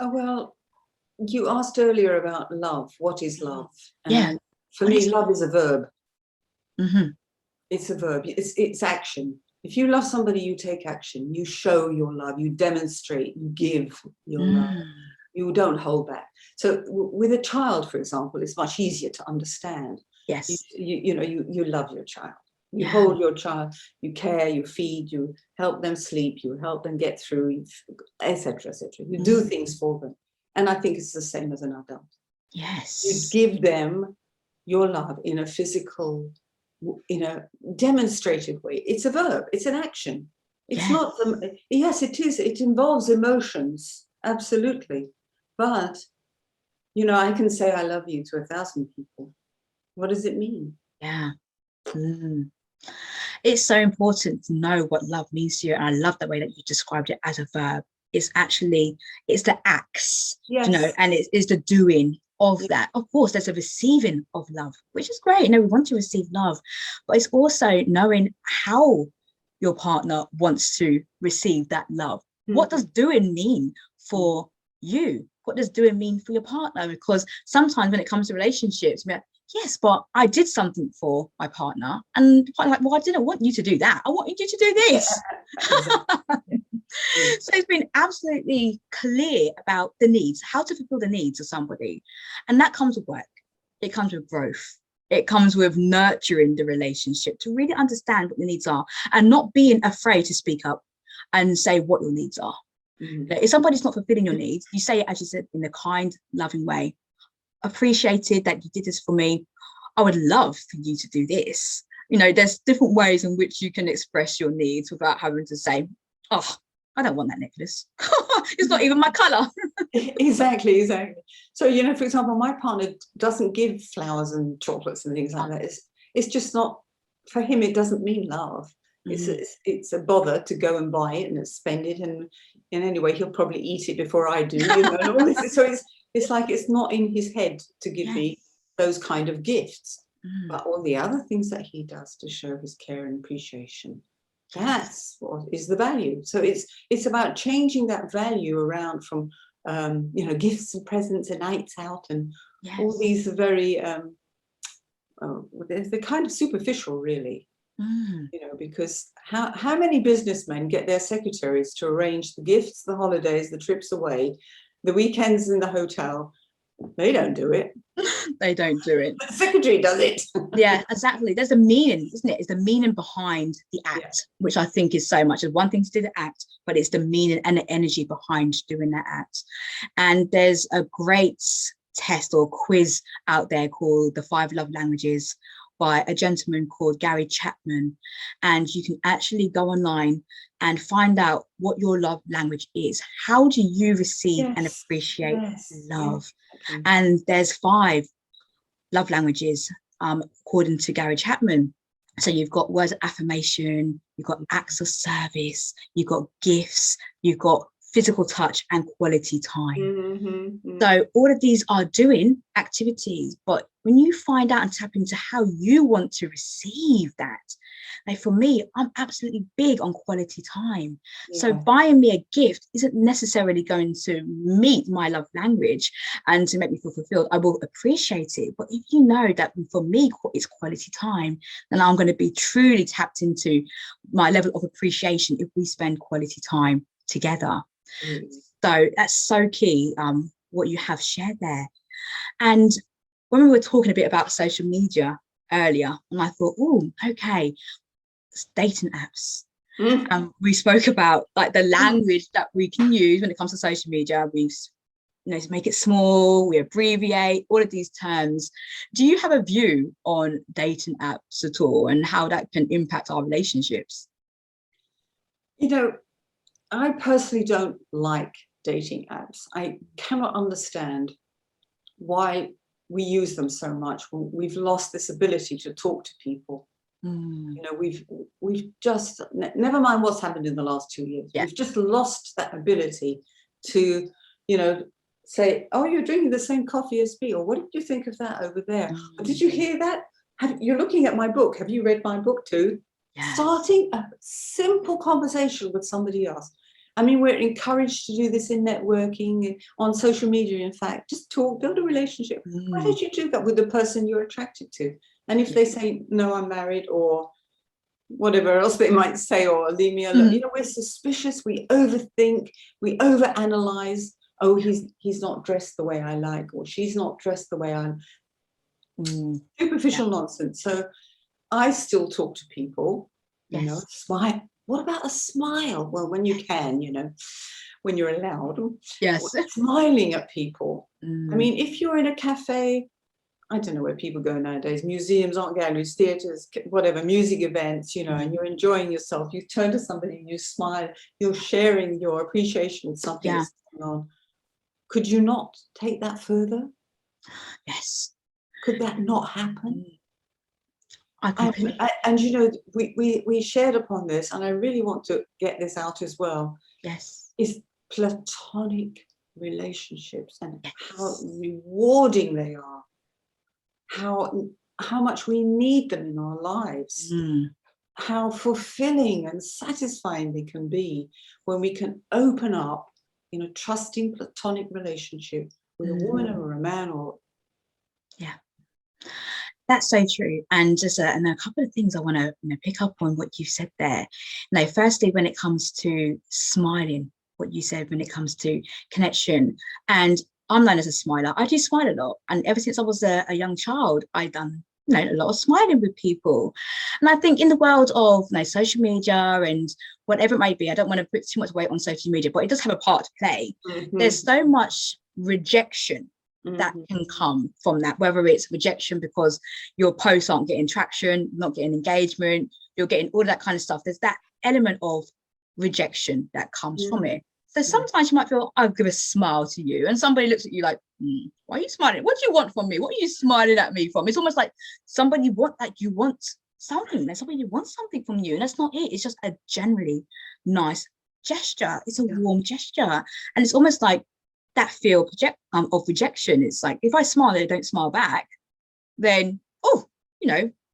Oh, well, you asked earlier about love. What is love? And for me, love is a verb. It's a verb. It's action. If you love somebody, you take action. You show your love. You demonstrate. You give your love. You don't hold back. So with a child, for example, it's much easier to understand. Yes. You love your child. You hold your child. You care. You feed. You help them sleep. You help them get through, etc., etc. You do things for them. And I think it's the same as an adult. Yes. You give them your love in a physical, in a demonstrative way. It's a verb. It's an action. It's not, yes, it is. It involves emotions, absolutely. But, I can say I love you to 1,000 people. What does it mean? Yeah. Mm. It's so important to know what love means to you. And I love the way that you described it as a verb. It's the acts, Yes. and it's the doing of that. Of course, there's a receiving of love, which is great. We want to receive love, but it's also knowing how your partner wants to receive that love. What does doing mean for you? What does doing mean for your partner? Because sometimes when it comes to relationships, we're like, yes, but I did something for my partner, and like, well, I didn't want you to do that. I want you to do this. So it's been absolutely clear about the needs, how to fulfill the needs of somebody. And that comes with work. It comes with growth. It comes with nurturing the relationship to really understand what the needs are and not being afraid to speak up and say what your needs are. If somebody's not fulfilling your needs, you say it, as you said, in a kind, loving way. Appreciated that you did this for me. I would love for you to do this. There's different ways in which you can express your needs without having to say, oh, I don't want that necklace. It's not even my color. Exactly. So, for example, my partner doesn't give flowers and chocolates and things like that. It's just not, for him, it doesn't mean love. It's a bother to go and buy it and spend it. And anyway, he'll probably eat it before I do. And all this. So it's like it's not in his head to give me those kind of gifts. But all the other things that he does to show his care and appreciation, that's what is the value. So it's about changing that value around from gifts and presents and nights out and all these very they're kind of superficial, really. Because how many businessmen get their secretaries to arrange the gifts, the holidays, the trips away, the weekends in the hotel? They don't do it. They don't do it. The secretary does it. Yeah, exactly. There's a meaning, isn't it? It's the meaning behind the act, which I think is so much. It's one thing to do the act, but it's the meaning and the energy behind doing that act. And there's a great test or quiz out there called the 5 Love Languages by a gentleman called Gary Chapman. And you can actually go online and find out what your love language is. How do you receive and appreciate love? And there's 5 love languages according to Gary Chapman. So you've got words of affirmation, you've got acts of service, you've got gifts, you've got physical touch and quality time. So all of these are doing activities, but when you find out and tap into how you want to receive that, like for me, I'm absolutely big on quality time. So buying me a gift isn't necessarily going to meet my love language and to make me feel fulfilled. I will appreciate it. But if you know that for me, it's quality time, then I'm going to be truly tapped into my level of appreciation if we spend quality time together. So that's so key, what you have shared there. And when we were talking a bit about social media earlier, and I thought, oh, okay, dating apps. We spoke about like the language that we can use when it comes to social media. We to make it small, we abbreviate all of these terms. Do you have a view on dating apps at all and how that can impact our relationships? I personally don't like dating apps. I cannot understand why we use them so much. We've lost this ability to talk to people. We've just, never mind what's happened in the last 2 years, we've just lost that ability to, say, oh, you're drinking the same coffee as me, or what did you think of that over there? Or did you hear that? You're looking at my book. Have you read my book too? Starting a simple conversation with somebody else. I mean, we're encouraged to do this in networking, on social media, in fact. Just talk, build a relationship. Why don't you do that with the person you're attracted to? And if they say, no, I'm married, or whatever else they might say, or leave me alone, we're suspicious, we overthink, we overanalyze. Oh, he's not dressed the way I like, or she's not dressed the way I'm. Superficial nonsense. So I still talk to people, smile. What about a smile? Well, when you can, when you're allowed. Smiling at people. I mean, if you're in a cafe, I don't know where people go nowadays, museums, art galleries, theatres, whatever, music events, you know, and you're enjoying yourself. You turn to somebody and you smile, you're sharing your appreciation with something that's going on. Could you not take that further? Yes. Could that not happen? I and you know, we shared upon this, and I really want to get this out as well. Yes. Is platonic relationships and how rewarding they are. How much we need them in our lives, how fulfilling and satisfying they can be when we can open up in a trusting platonic relationship with a woman or a man. Or that's so true. And just and a couple of things I want to pick up on what you said there. Firstly, when it comes to smiling, what you said when it comes to connection, and I'm known as a smiler. I do smile a lot, and ever since I was a young child, I've done a lot of smiling with people. And I think in the world of social media and whatever it might be, I don't want to put too much weight on social media, but it does have a part to play. There's so much rejection that can come from that, whether it's rejection because your posts aren't getting traction, not getting engagement, you're getting all that kind of stuff. There's that element of rejection that comes from it. So sometimes you might feel, I'll give a smile to you, and somebody looks at you like, why are you smiling? What do you want from me? What are you smiling at me from? It's almost like somebody you want something. There's somebody who wants something from you, and that's not it. It's just a generally nice gesture. It's a warm gesture, and it's almost like that feel of rejection. It's like, if I smile and I don't smile back, then what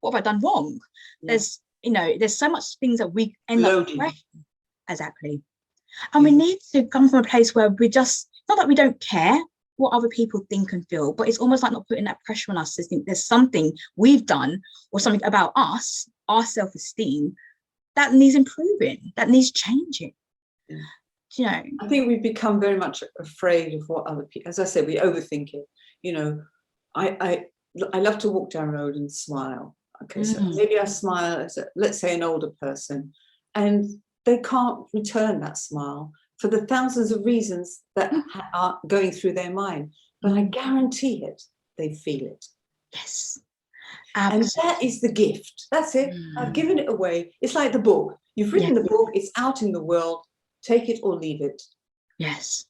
have I done wrong? There's so much things that we end up questioning. Exactly. And we need to come from a place where we just, not that we don't care what other people think and feel, but it's almost like not putting that pressure on us to think there's something we've done or something about us, our self-esteem, that needs improving, that needs changing. I think we've become very much afraid of what other people, as I said, we overthink it. I love to walk down the road and smile. Okay, so maybe I smile as let's say an older person, and they can't return that smile for the thousands of reasons that are going through their mind. But I guarantee it, they feel it. Yes. Absolutely. And that is the gift. That's it. I've given it away. It's like the book. You've written the book. It's out in the world. Take it or leave it. Yes.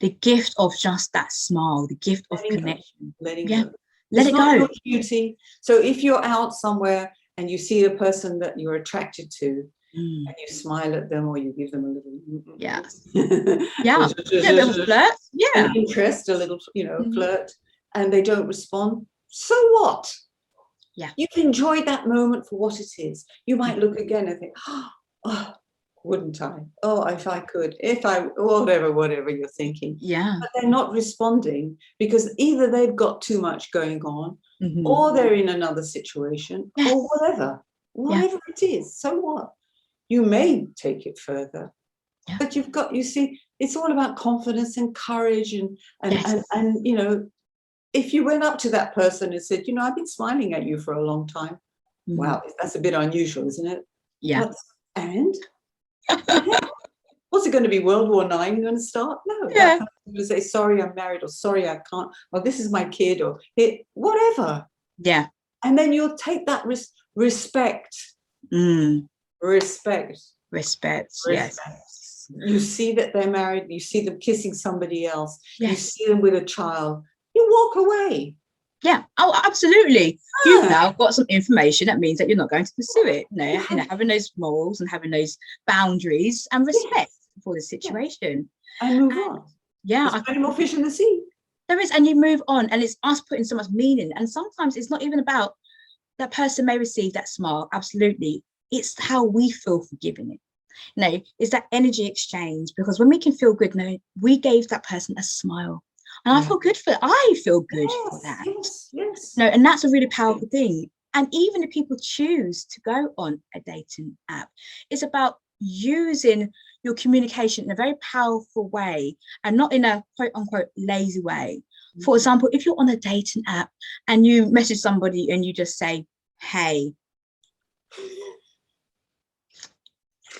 The gift of just that smile, the gift of connection. Letting go. Let it go. Your duty. So if you're out somewhere and you see a person that you're attracted to, and you smile at them, or you give them a little a little flirt, an interest, a little flirt, and they don't respond, so what? You've enjoyed that moment for what it is. You might look again and think, oh, wouldn't I? Oh, if I could, whatever you're thinking. But they're not responding because either they've got too much going on, or they're in another situation, or whatever it is. So what? You may take it further, but you see, it's all about confidence and courage, and if you went up to that person and said, I've been smiling at you for a long time. Wow, that's a bit unusual, isn't it? And what's it going to be, World War IX going to start? No. That person's going to say, sorry, I'm married, or sorry, I can't, or this is my kid, or whatever. And then you'll take that respect. Respect. Yes. You see that they're married, you see them kissing somebody else, you see them with a child, you walk away. Oh, absolutely. You've now got some information that means that you're not going to pursue it. Having those morals and having those boundaries and respect for the situation. And move on. There's plenty more fish in the sea. There is, and you move on, and it's us putting so much meaning. And sometimes it's not even about that person may receive that smile. Absolutely. It's how we feel for giving it. It's that energy exchange, because when we can feel good, we gave that person a smile. And I feel good for that. Yes. And that's a really powerful thing. And even if people choose to go on a dating app, it's about using your communication in a very powerful way and not in a quote unquote lazy way. For example, if you're on a dating app and you message somebody and you just say, hey,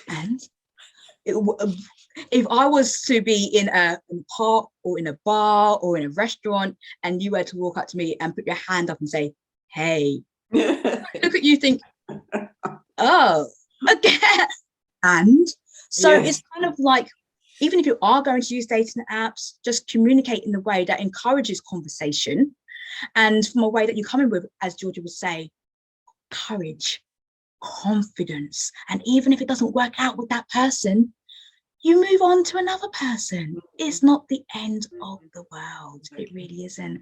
and If I was to be in a park or in a bar or in a restaurant, and you were to walk up to me and put your hand up and say, "Hey," look at you, think, "Oh, okay." And so Yes. it's kind of like, even if you are going to use dating apps, just communicate in a way that encourages conversation, and from a way that you come in with, as Georgia would say, courage, confidence. And even if it doesn't work out with that person, you move on to another person. It's not the end of the world. It really isn't.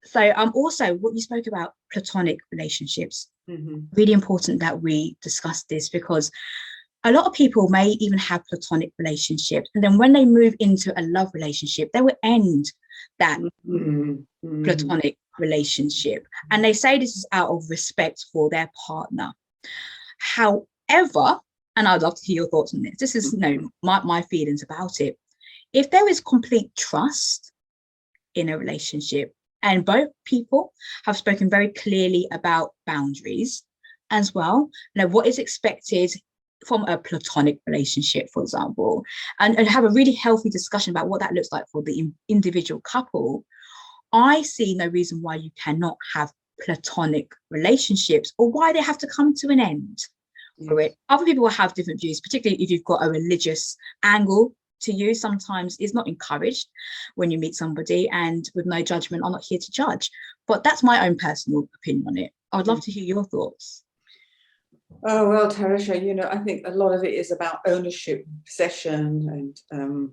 So also what you spoke about, platonic relationships, really important that we discuss this, because a lot of people may even have platonic relationships, and then when they move into a love relationship, they will end that platonic relationship, and they say this is out of respect for their partner. However, and I'd love to hear your thoughts on this. This is, my feelings about it. If there is complete trust in a relationship, and both people have spoken very clearly about boundaries as well, what is expected from a platonic relationship, for example, and have a really healthy discussion about what that looks like for the individual couple, I see no reason why you cannot have platonic relationships, or why they have to come to an end for it. Other people will have different views, particularly if you've got a religious angle to you. Sometimes it's not encouraged when you meet somebody, and with no judgment, I'm not here to judge, but that's my own personal opinion on it. I would love to hear your thoughts. Oh, well, Tarisha, I think a lot of it is about ownership, possession, and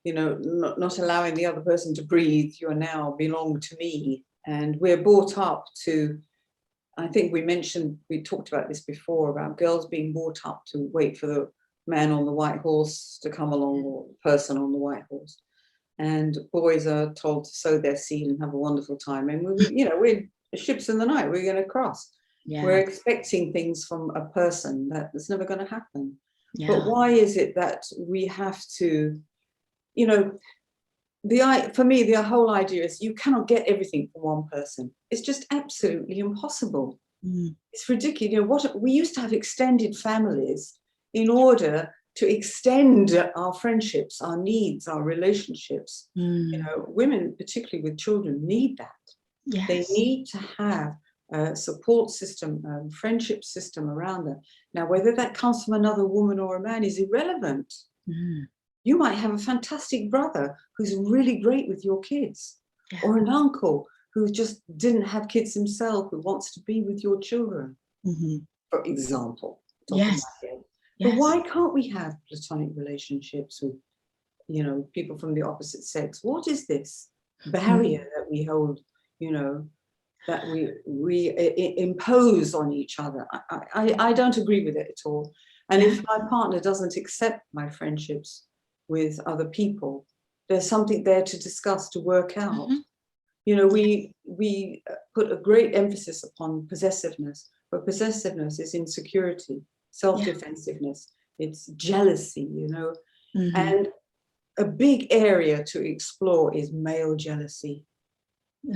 not allowing the other person to breathe. You are now belong to me. And we're brought up to, I think we talked about this before, about girls being brought up to wait for the man on the white horse to come along, or the person on the white horse. And boys are told to sow their seed and have a wonderful time. And we're ships in the night, we're going to cross. Yeah. We're expecting things from a person that's never going to happen. Yeah. But why is it that we have to, for me, the whole idea is you cannot get everything from one person. It's just absolutely impossible. It's ridiculous. We used to have extended families in order to extend our friendships, our needs, our relationships. Women, particularly with children, need that. Yes. They need to have a support system, a friendship system around them. Now, whether that comes from another woman or a man is irrelevant. You might have a fantastic brother who's really great with your kids, or an uncle who just didn't have kids himself, who wants to be with your children, for example. Yes. But why can't we have platonic relationships with, people from the opposite sex? What is this barrier that we hold, that we impose on each other? I don't agree with it at all. And if my partner doesn't accept my friendships with other people, there's something there to discuss, to work out. We put a great emphasis upon possessiveness, but possessiveness is insecurity, self-defensiveness, it's jealousy, and a big area to explore is male jealousy.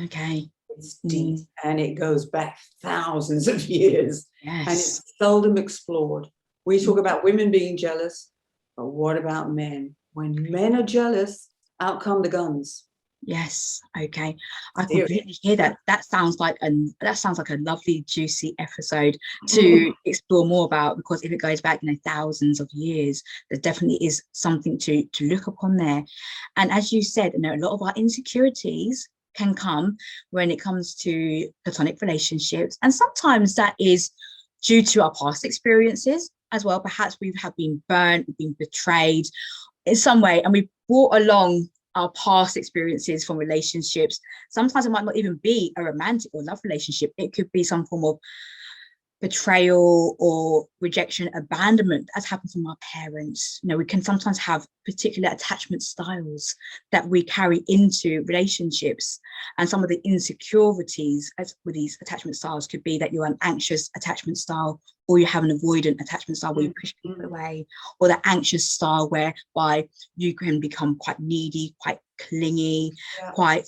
Okay. It's deep, and it goes back thousands of years. Yes. And it's seldom explored. We talk about women being jealous, but what about men? When men are jealous, out come the guns. Yes. Okay. I completely hear that. That sounds like a lovely, juicy episode to explore more about, because if it goes back, thousands of years, there definitely is something to look upon there. And as you said, a lot of our insecurities can come when it comes to platonic relationships, and sometimes that is due to our past experiences as well. Perhaps we have been burnt, we've been betrayed in some way, and we've brought along our past experiences from relationships. Sometimes it might not even be a romantic or love relationship. It could be some form of betrayal or rejection, abandonment that's happened from our parents. We can sometimes have particular attachment styles that we carry into relationships, and some of the insecurities with these attachment styles could be that you're an anxious attachment style, or you have an avoidant attachment style where you push people away, or the anxious style whereby you can become quite needy, quite clingy, quite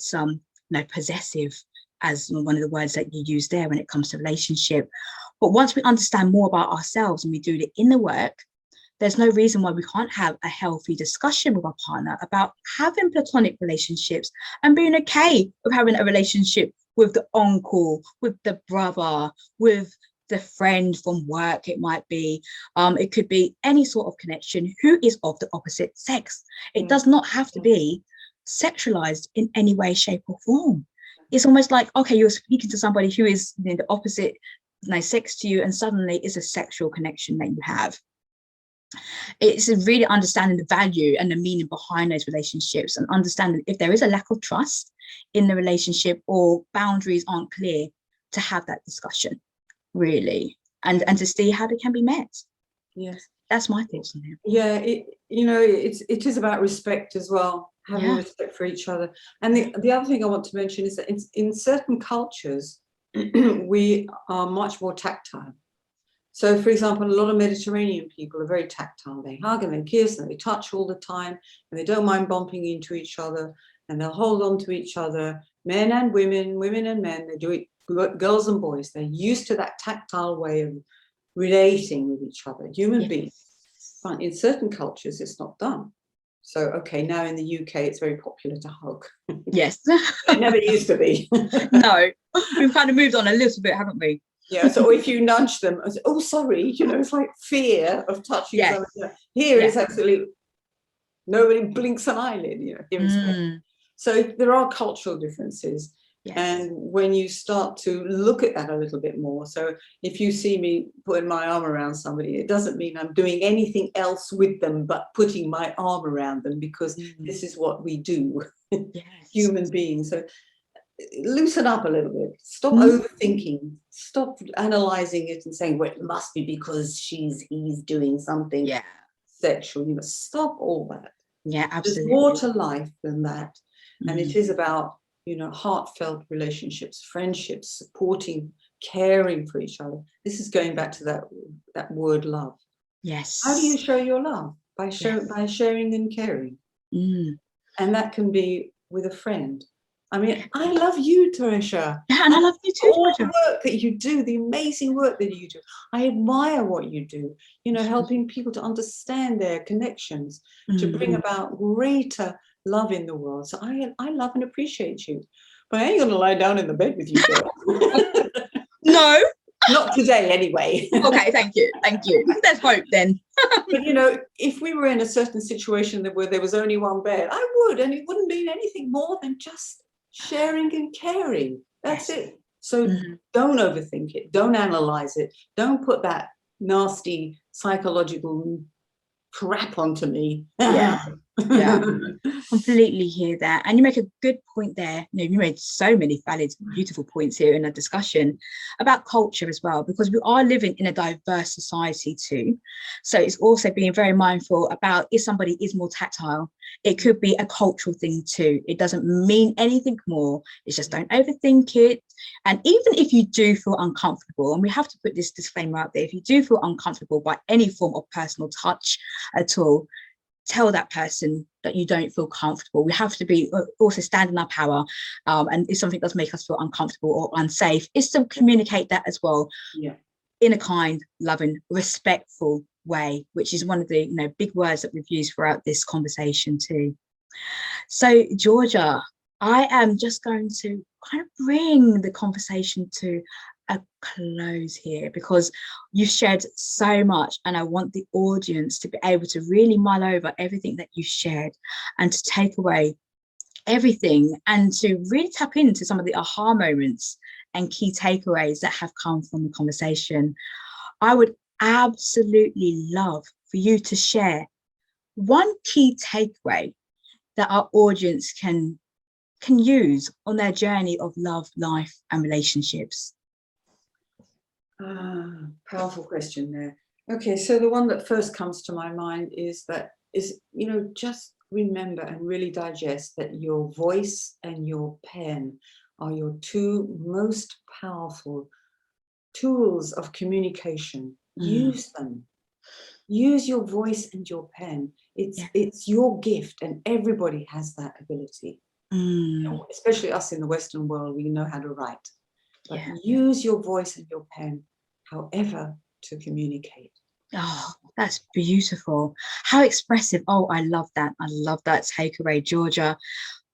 possessive, as one of the words that you use there when it comes to relationship. But once we understand more about ourselves and we do the inner work, there's no reason why we can't have a healthy discussion with our partner about having platonic relationships and being okay with having a relationship with the uncle, with the brother, with the friend from work. It might be, it could be any sort of connection who is of the opposite sex. It does not have to be sexualized in any way, shape, or form. It's almost like, okay, you're speaking to somebody who is the opposite sex to you, and suddenly it's a sexual connection that you have. It's really understanding the value and the meaning behind those relationships, and understanding if there is a lack of trust in the relationship or boundaries aren't clear, to have that discussion, really, and to see how they can be met. Yes, that's my thoughts on it. Yeah, it is about respect as well, having respect for each other. And the other thing I want to mention is that in certain cultures, we are much more tactile. So, for example, a lot of Mediterranean people are very tactile. They hug and they kiss and they touch all the time, and they don't mind bumping into each other, and they'll hold on to each other, men and women, women and men. They do it, girls and boys. They're used to that tactile way of relating with each other, human beings. But in certain cultures, it's not done. So, okay, now in the UK, it's very popular to hug. Yes. It never used to be. No, we've kind of moved on a little bit, haven't we? Yeah, so if you nudge them, say, oh, sorry, it's like fear of touching someone. Here it's absolutely, nobody blinks an eyelid, So there are cultural differences. Yes. And when you start to look at that a little bit more, so if you see me putting my arm around somebody, it doesn't mean I'm doing anything else with them but putting my arm around them, because this is what we do, human beings. So loosen up a little bit. Stop overthinking. Stop analyzing it and saying, well, it must be because he's doing something sexual. You must stop all that. Yeah, absolutely. There's more to life than that. And it is about, heartfelt relationships, friendships, supporting, caring for each other. This is going back to that word love. Yes. How do you show your love? By sharing and caring. And that can be with a friend. I mean, I love you, Teresa. Yeah, and I love you too. All the work that you do, the amazing work that you do. I admire what you do, helping people to understand their connections, to bring about greater love in the world. So I love and appreciate you. But I ain't going to lie down in the bed with you, girl. No. Not today, anyway. Okay, thank you. Thank you. There's hope then. But, if we were in a certain situation where there was only one bed, I would, and it wouldn't mean anything more than just sharing and caring. That's it. So don't overthink it. Don't analyze it. Don't put that nasty psychological crap onto me. Completely hear that, and you make a good point there. You made so many valid, beautiful points here in a discussion about culture as well, because we are living in a diverse society too. So it's also being very mindful about if somebody is more tactile. It could be a cultural thing too. It doesn't mean anything more. It's just don't overthink it. And even if you do feel uncomfortable, and we have to put this disclaimer out there, if you do feel uncomfortable by any form of personal touch at all, tell that person that you don't feel comfortable. We have to be also stand in our power. And if something does make us feel uncomfortable or unsafe, is to communicate that as well in a kind, loving, respectful way, which is one of the big words that we've used throughout this conversation too. So, Georgia, I am just going to kind of bring the conversation to a close here, because you've shared so much, and I want the audience to be able to really mull over everything that you've shared and to take away everything and to really tap into some of the aha moments and key takeaways that have come from the conversation. I would absolutely love for you to share one key takeaway that our audience can use on their journey of love, life, and relationships. Powerful question there. Okay, so the one that first comes to my mind is just remember and really digest that your voice and your pen are your two most powerful tools of communication. Use them. Use your voice and your pen. It's your gift, and everybody has that ability. Especially us in the Western world, we know how to write. But use your voice and your pen, however, to communicate. Oh, that's beautiful. How expressive. Oh, I love that. I love that takeaway, Georgia.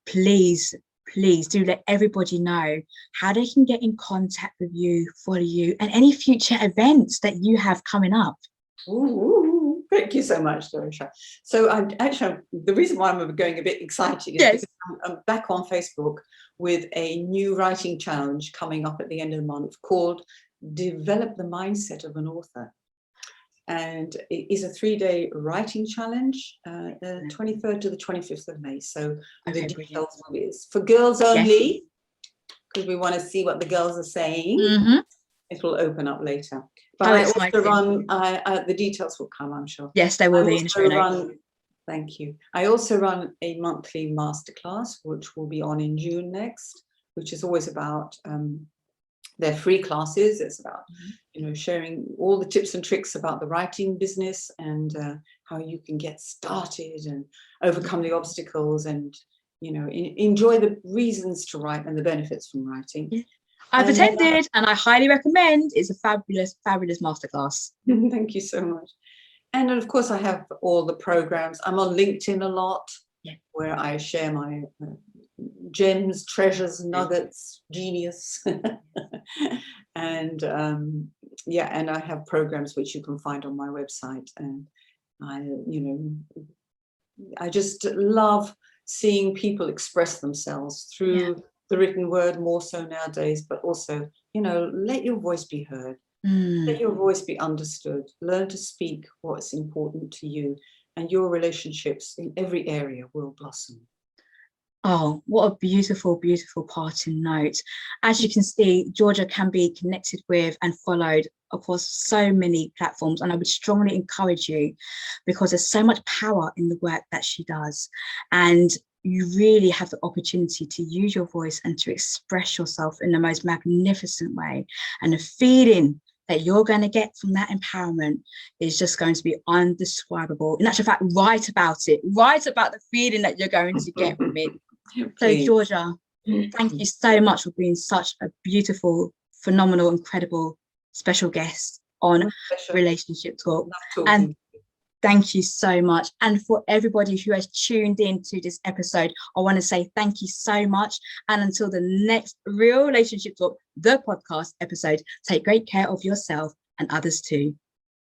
Please, please do let everybody know how they can get in contact with you, follow you, and any future events that you have coming up. Ooh, thank you so much, Dorisha. So the reason why I'm going a bit excited is Yes. because I'm back on Facebook with a new writing challenge coming up at the end of the month called Develop the Mindset of an Author. And it is a 3-day writing challenge, the 23rd to the 25th of May. So the details will be for girls only, because we want to see what the girls are saying. Mm-hmm. It will open up later. But I also run, the details will come, I'm sure. Yes, they will be in the show notes. Thank you. I also run a monthly masterclass, which will be on in June next, which is always about, they're free classes. It's about, sharing all the tips and tricks about the writing business and how you can get started and overcome the obstacles and, enjoy the reasons to write and the benefits from writing. Yeah. I've attended and I highly recommend. It's a fabulous, fabulous masterclass. Thank you so much. And of course, I have all the programs. I'm on LinkedIn a lot, where I share my gems, treasures, nuggets, genius. And and I have programs which you can find on my website. And I just love seeing people express themselves through the written word, more so nowadays, but also, let your voice be heard. Let your voice be understood. Learn to speak what's important to you, and your relationships in every area will blossom. Oh, what a beautiful, beautiful parting note. As you can see, Georgia can be connected with and followed across so many platforms. And I would strongly encourage you, because there's so much power in the work that she does. And you really have the opportunity to use your voice and to express yourself in the most magnificent way. And the feeling that you're going to get from that empowerment is just going to be undescribable. In actual fact, write about it. Write about the feeling that you're going to get from it. So, Georgia, thank you so much for being such a beautiful, phenomenal, incredible, special guest on Relationship Talk. And thank you so much. And for everybody who has tuned in to this episode, I want to say thank you so much. And until the next Real Relationship Talk, the podcast episode, take great care of yourself and others too.